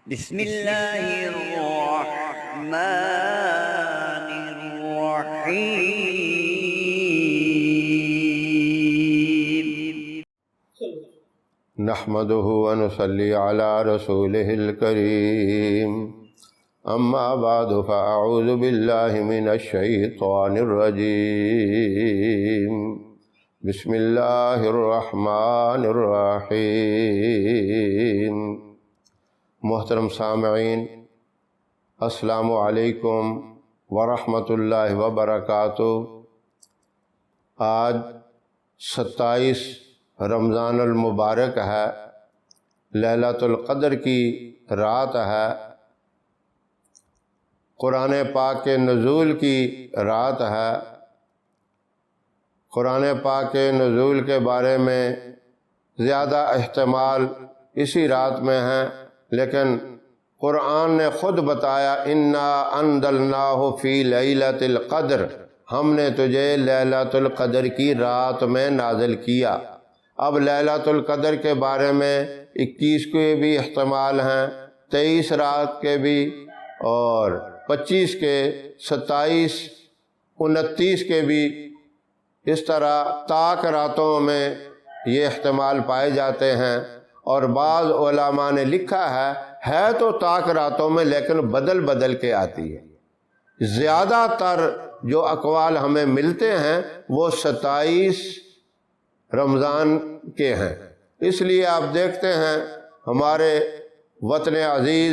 بسم اللہ الرحمن الرحیم۔ نحمده ونصلي على رسوله الكريم، اما بعد فاعوذ بالله من الشيطان الرجيم، بسم الله الرحمن الرحيم۔ محترم سامعین، السلام علیکم ورحمۃ اللہ وبرکاتہ۔ آج 27 رمضان المبارک ہے، لیلۃ القدر کی رات ہے، قرآن پاک کے نزول کی رات ہے۔ قرآن پاک کے نزول کے بارے میں زیادہ احتمال اسی رات میں ہیں، لیکن قرآن نے خود بتایا انا انزلناہ فی لیلۃ القدر، ہم نے تجھے لیلۃ القدر کی رات میں نازل کیا۔ اب لیلۃ القدر کے بارے میں 21 کے بھی احتمال ہیں، 23 رات کے بھی، اور 25 کے، 27، 29 کے بھی، اس طرح طاق راتوں میں یہ احتمال پائے جاتے ہیں۔ اور بعض علماء نے لکھا ہے تو طاق راتوں میں لیکن بدل بدل کے آتی ہے۔ زیادہ تر جو اقوال ہمیں ملتے ہیں وہ 27 رمضان کے ہیں۔ اس لیے آپ دیکھتے ہیں ہمارے وطن عزیز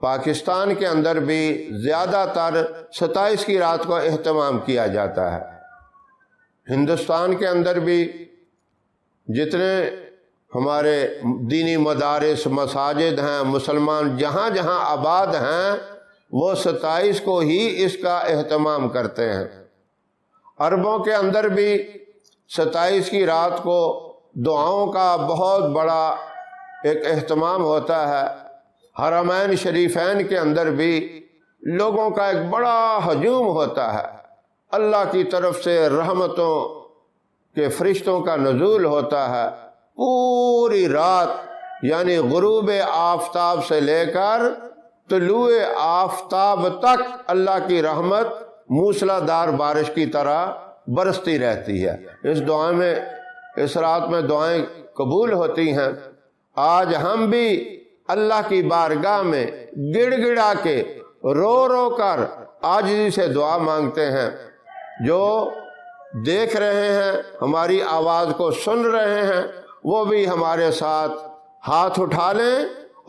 پاکستان کے اندر بھی زیادہ تر 27 کی رات کو اہتمام کیا جاتا ہے۔ ہندوستان کے اندر بھی جتنے ہمارے دینی مدارس، مساجد ہیں، مسلمان جہاں جہاں آباد ہیں، وہ 27 کو ہی اس کا اہتمام کرتے ہیں۔ عربوں کے اندر بھی 27 کی رات کو دعاؤں کا بہت بڑا ایک اہتمام ہوتا ہے۔ حرمین شریفین کے اندر بھی لوگوں کا ایک بڑا ہجوم ہوتا ہے، اللہ کی طرف سے رحمتوں کے فرشتوں کا نزول ہوتا ہے۔ پوری رات یعنی غروب آفتاب سے لے کر طلوع آفتاب تک اللہ کی رحمت موسلا دار بارش کی طرح برستی رہتی ہے۔ اس رات میں دعائیں قبول ہوتی ہیں۔ آج ہم بھی اللہ کی بارگاہ میں گڑ گڑا کے رو رو کر عاجزی سے دعا مانگتے ہیں۔ جو دیکھ رہے ہیں، ہماری آواز کو سن رہے ہیں، وہ بھی ہمارے ساتھ ہاتھ اٹھا لیں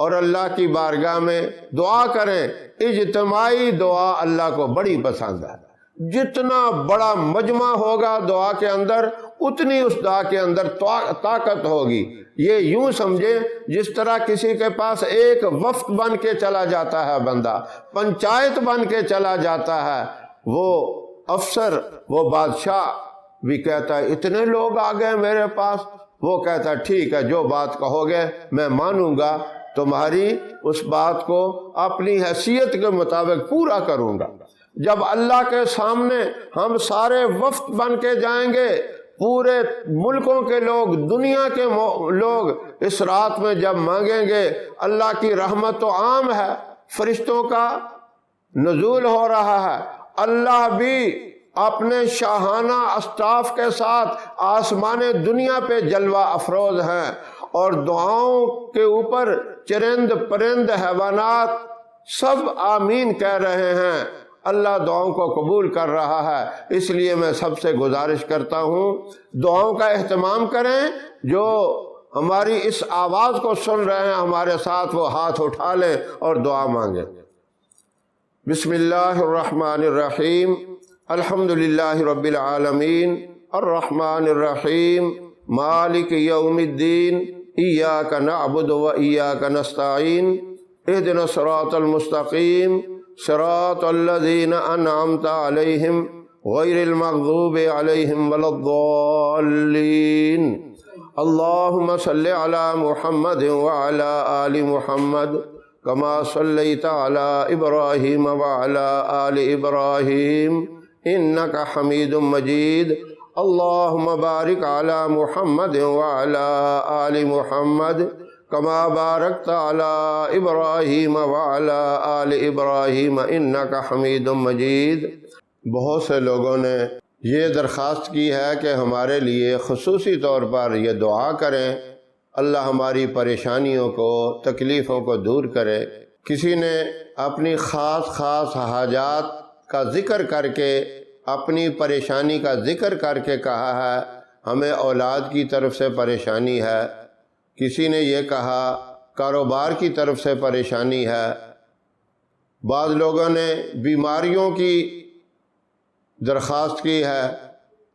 اور اللہ کی بارگاہ میں دعا کریں۔ اجتماعی دعا اللہ کو بڑی پسند ہے۔ جتنا بڑا مجمع ہوگا دعا کے اندر، اتنی اس دعا کے اندر طاقت ہوگی۔ یہ یوں سمجھے جس طرح کسی کے پاس ایک وفد بن کے چلا جاتا ہے بندہ، پنچایت بن کے چلا جاتا ہے، وہ افسر، وہ بادشاہ بھی کہتا ہے اتنے لوگ آ گئے میرے پاس، وہ کہتا ہے ٹھیک ہے، جو بات کہو گے میں مانوں گا، تمہاری اس بات کو اپنی حیثیت کے مطابق پورا کروں گا۔ جب اللہ کے سامنے ہم سارے وفد بن کے جائیں گے، پورے ملکوں کے لوگ، دنیا کے لوگ اس رات میں جب مانگیں گے، اللہ کی رحمت تو عام ہے، فرشتوں کا نزول ہو رہا ہے، اللہ بھی اپنے شاہانہ اسٹاف کے ساتھ آسمان دنیا پہ جلوہ افروز ہیں، اور دعاؤں کے اوپر چرند پرند حیوانات سب آمین کہہ رہے ہیں۔ اللہ دعاؤں کو قبول کر رہا ہے۔ اس لیے میں سب سے گزارش کرتا ہوں دعاؤں کا اہتمام کریں۔ جو ہماری اس آواز کو سن رہے ہیں ہمارے ساتھ وہ ہاتھ اٹھا لیں اور دعا مانگیں۔ بسم اللہ الرحمن الرحیم، الحمدللہ رب العالمین، الرحمن الرحیم، مالک یوم الدین، ایاک نعبد و ایاک نستعین، اہدنا الصراط المستقیم، صراط الذین انعمت علیہم غیر المغضوب علیہم ولا الضالین۔ اللہم صلی علی محمد وعلی آل محمد کما صلیت علی ابراہیم وعلی آل ابراہیم انک حمید مجید۔ اللہم بارک علی محمد وعلی آل محمد کما بارکت علی ابراہیم وعلی آل ابراہیم انک حمید مجید۔ بہت سے لوگوں نے یہ درخواست کی ہے کہ ہمارے لیے خصوصی طور پر یہ دعا کریں اللہ ہماری پریشانیوں کو، تکلیفوں کو دور کرے۔ کسی نے اپنی خاص حاجات کا ذکر کر کے، اپنی پریشانی کا ذکر کر کے کہا ہے ہمیں اولاد کی طرف سے پریشانی ہے، کسی نے یہ کہا کاروبار کی طرف سے پریشانی ہے، بعض لوگوں نے بیماریوں کی درخواست کی ہے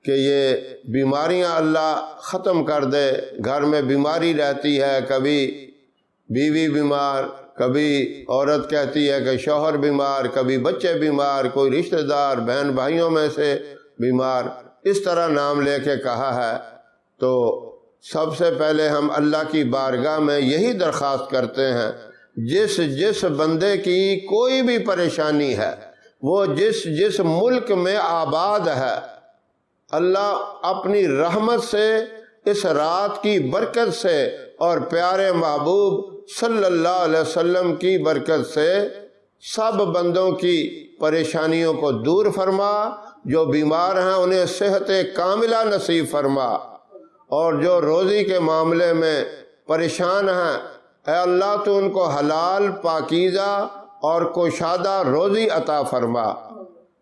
کہ یہ بیماریاں اللہ ختم کر دے، گھر میں بیماری رہتی ہے، کبھی بیوی بیمار، کبھی عورت کہتی ہے کہ شوہر بیمار، کبھی بچے بیمار، کوئی رشتہ دار بہن بھائیوں میں سے بیمار، اس طرح نام لے کے کہا ہے۔ تو سب سے پہلے ہم اللہ کی بارگاہ میں یہی درخواست کرتے ہیں جس بندے کی کوئی بھی پریشانی ہے، وہ جس ملک میں آباد ہے، اللہ اپنی رحمت سے، اس رات کی برکت سے اور پیارے محبوب صلی اللہ علیہ وسلم کی برکت سے سب بندوں کی پریشانیوں کو دور فرما، جو بیمار ہیں انہیں صحت کاملہ نصیب فرما، اور جو روزی کے معاملے میں پریشان ہیں اے اللہ تو ان کو حلال پاکیزہ اور کشادہ روزی عطا فرما،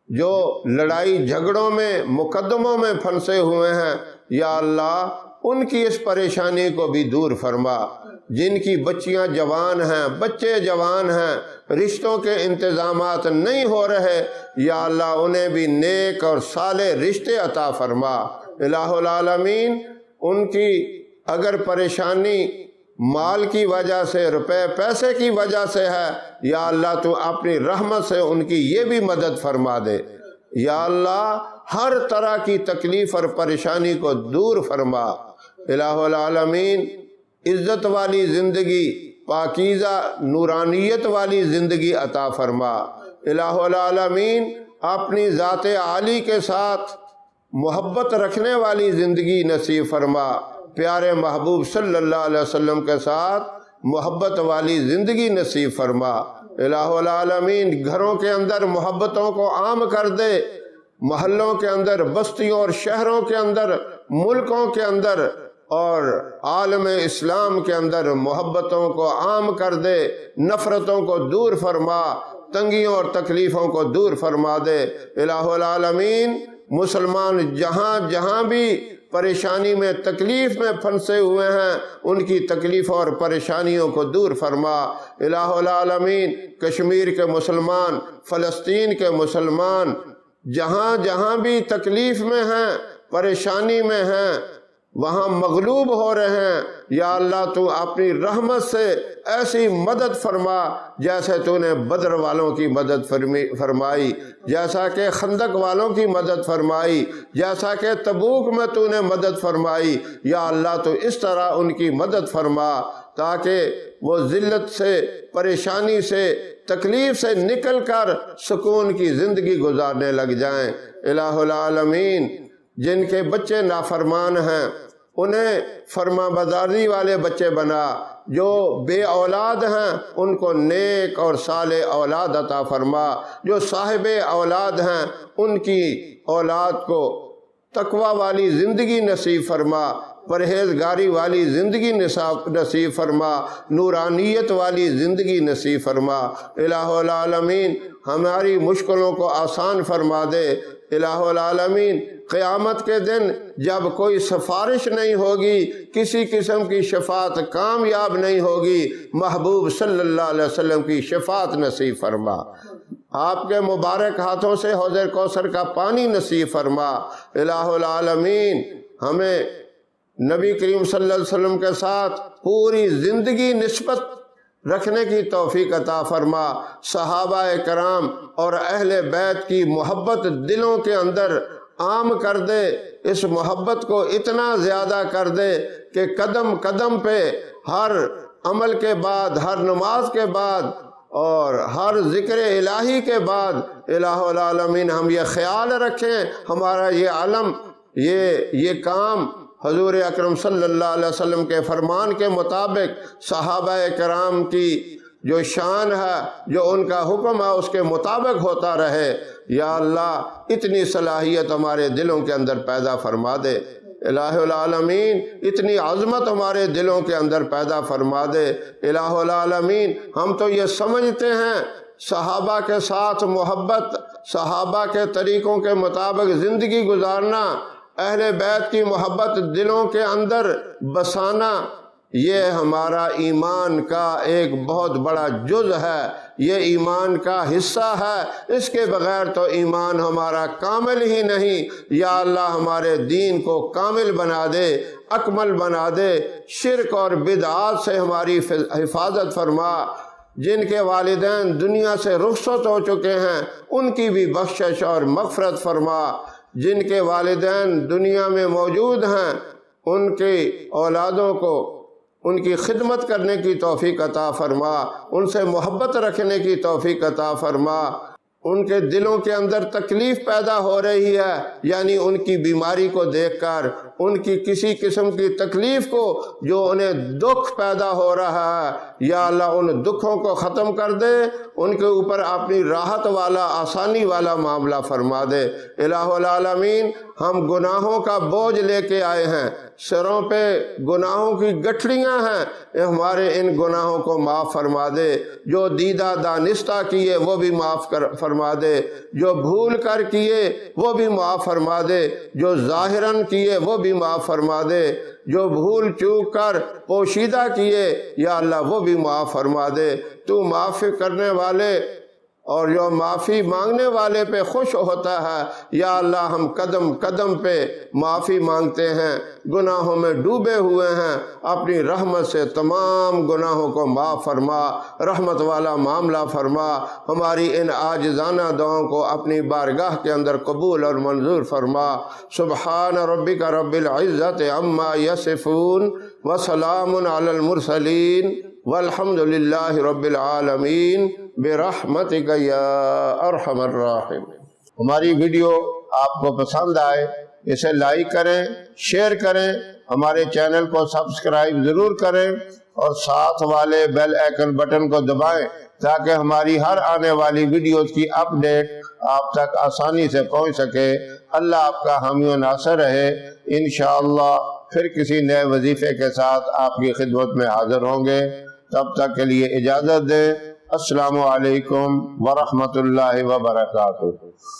جو لڑائی جھگڑوں میں مقدموں میں پھنسے ہوئے ہیں یا اللہ ان کی اس پریشانی کو بھی دور فرما، جن کی بچیاں جوان ہیں، بچے جوان ہیں، رشتوں کے انتظامات نہیں ہو رہے یا اللہ انہیں بھی نیک اور صالح رشتے عطا فرما۔ الہ العالمین ان کی اگر پریشانی مال کی وجہ سے، روپے پیسے کی وجہ سے ہے یا اللہ تو اپنی رحمت سے ان کی یہ بھی مدد فرما دے یا اللہ، ہر طرح کی تکلیف اور پریشانی کو دور فرما۔ الہ العالمین عزت والی زندگی، پاکیزہ نورانیت والی زندگی عطا فرما۔ الہ العالمین اپنی ذات عالی کے ساتھ محبت رکھنے والی زندگی نصیب فرما، پیارے محبوب صلی اللہ علیہ وسلم کے ساتھ محبت والی زندگی نصیب فرما۔ الہ العالمین گھروں کے اندر محبتوں کو عام کر دے، محلوں کے اندر، بستیوں اور شہروں کے اندر، ملکوں کے اندر اور عالم اسلام کے اندر محبتوں کو عام کر دے، نفرتوں کو دور فرما، تنگیوں اور تکلیفوں کو دور فرما دے۔ الہ العالمین مسلمان جہاں بھی پریشانی میں، تکلیف میں پھنسے ہوئے ہیں ان کی تکلیف اور پریشانیوں کو دور فرما۔ الہ العالمین کشمیر کے مسلمان، فلسطین کے مسلمان جہاں بھی تکلیف میں ہیں، پریشانی میں ہیں، وہاں مغلوب ہو رہے ہیں یا اللہ تو اپنی رحمت سے ایسی مدد فرما جیسے تو نے بدر والوں کی مدد فرمائی، جیسا کہ خندق والوں کی مدد فرمائی، جیسا کہ تبوک میں تو نے مدد فرمائی یا اللہ تو اس طرح ان کی مدد فرما تاکہ وہ ذلت سے، پریشانی سے، تکلیف سے نکل کر سکون کی زندگی گزارنے لگ جائیں۔ الہ العالمین جن کے بچے نافرمان ہیں انہیں فرما برداری والے بچے بنا، جو بے اولاد ہیں ان کو نیک اور صالح اولاد عطا فرما، جو صاحب اولاد ہیں ان کی اولاد کو تقوی والی زندگی نصیب فرما، پرہیزگاری والی زندگی نصیب فرما، نورانیت والی زندگی نصیب فرما۔ الہ العالمین ہماری مشکلوں کو آسان فرما دے۔ الہ العالمین قیامت کے دن جب کوئی سفارش نہیں ہوگی، کسی قسم کی شفاعت کامیاب نہیں ہوگی، محبوب صلی اللہ علیہ وسلم کی شفاعت نصیب فرما، آپ کے مبارک ہاتھوں سے حوض کوثر کا پانی نصیب فرما۔ الہ العالمین ہمیں نبی کریم صلی اللہ علیہ وسلم کے ساتھ پوری زندگی نسبت رکھنے کی توفیق عطا فرما، صحابہ کرام اور اہل بیت کی محبت دلوں کے اندر عام کر دے، اس محبت کو اتنا زیادہ کر دے کہ قدم قدم پہ، ہر عمل کے بعد، ہر نماز کے بعد اور ہر ذکر الہی کے بعد الہ العالمین ہم یہ خیال رکھیں ہمارا یہ علم، یہ کام حضور اکرم صلی اللہ علیہ وسلم کے فرمان کے مطابق صحابہ کرام کی جو شان ہے، جو ان کا حکم ہے، اس کے مطابق ہوتا رہے۔ یا اللہ اتنی صلاحیت ہمارے دلوں کے اندر پیدا فرما دے، الہ العالمین اتنی عظمت ہمارے دلوں کے اندر پیدا فرما دے۔ الہ العالمین ہم تو یہ سمجھتے ہیں صحابہ کے ساتھ محبت، صحابہ کے طریقوں کے مطابق زندگی گزارنا، اہل بیت کی محبت دلوں کے اندر بسانا، یہ ہمارا ایمان کا ایک بہت بڑا جز ہے، یہ ایمان کا حصہ ہے۔ اس کے بغیر تو ایمان ہمارا کامل ہی نہیں۔ یا اللہ ہمارے دین کو کامل بنا دے، اکمل بنا دے، شرک اور بدعات سے ہماری حفاظت فرما۔ جن کے والدین دنیا سے رخصت ہو چکے ہیں ان کی بھی بخشش اور مغفرت فرما۔ جن کے والدین دنیا میں موجود ہیں ان کی اولادوں کو ان کی خدمت کرنے کی توفیق عطا فرما، ان سے محبت رکھنے کی توفیق عطا فرما۔ ان کے دلوں کے اندر تکلیف پیدا ہو رہی ہے، یعنی ان کی بیماری کو دیکھ کر، ان کی کسی قسم کی تکلیف کو جو انہیں دکھ پیدا ہو رہا ہے، یا اللہ ان دکھوں کو ختم کر دے، ان کے اوپر اپنی راحت والا، آسانی والا معاملہ فرما دے۔ الہ العالمین ہم گناہوں کا بوجھ لے کے آئے ہیں، سروں پہ گناہوں کی گٹھڑیاں ہیں، ہمارے ان گناہوں کو معاف فرما دے۔ جو دیدہ دانستہ کیے وہ بھی معاف فرما دے، جو بھول کر کیے وہ بھی معاف فرما دے، جو ظاہراً کیے وہ بھی معاف فرما دے، جو بھول چوک کر پوشیدہ کیے یا اللہ وہ بھی معاف فرما دے۔ تو معافی کرنے والے اور جو معافی مانگنے والے پہ خوش ہوتا ہے، یا اللہ ہم قدم قدم پہ معافی مانگتے ہیں، گناہوں میں ڈوبے ہوئے ہیں، اپنی رحمت سے تمام گناہوں کو معاف فرما، رحمت والا معاملہ فرما۔ ہماری ان عاجزانہ دعاؤں کو اپنی بارگاہ کے اندر قبول اور منظور فرما۔ سبحان ربک رب العزت عما یصفون وسلام علی المرسلین والحمد للہ رب العالمین برحمتک یا ارحم الراحمین۔ ہماری ویڈیو آپ کو پسند آئے اسے لائک کریں، شیئر کریں، ہمارے چینل کو سبسکرائب ضرور کریں اور ساتھ والے بیل آئیکن بٹن کو دبائیں تاکہ ہماری ہر آنے والی ویڈیوز کی اپڈیٹ آپ تک آسانی سے پہنچ سکے۔ اللہ آپ کا حامی و ناصر رہے۔ انشاءاللہ پھر کسی نئے وظیفے کے ساتھ آپ کی خدمت میں حاضر ہوں گے۔ تب تک کے لیے اجازت دیں۔ السلام علیکم ورحمۃ اللہ وبرکاتہ۔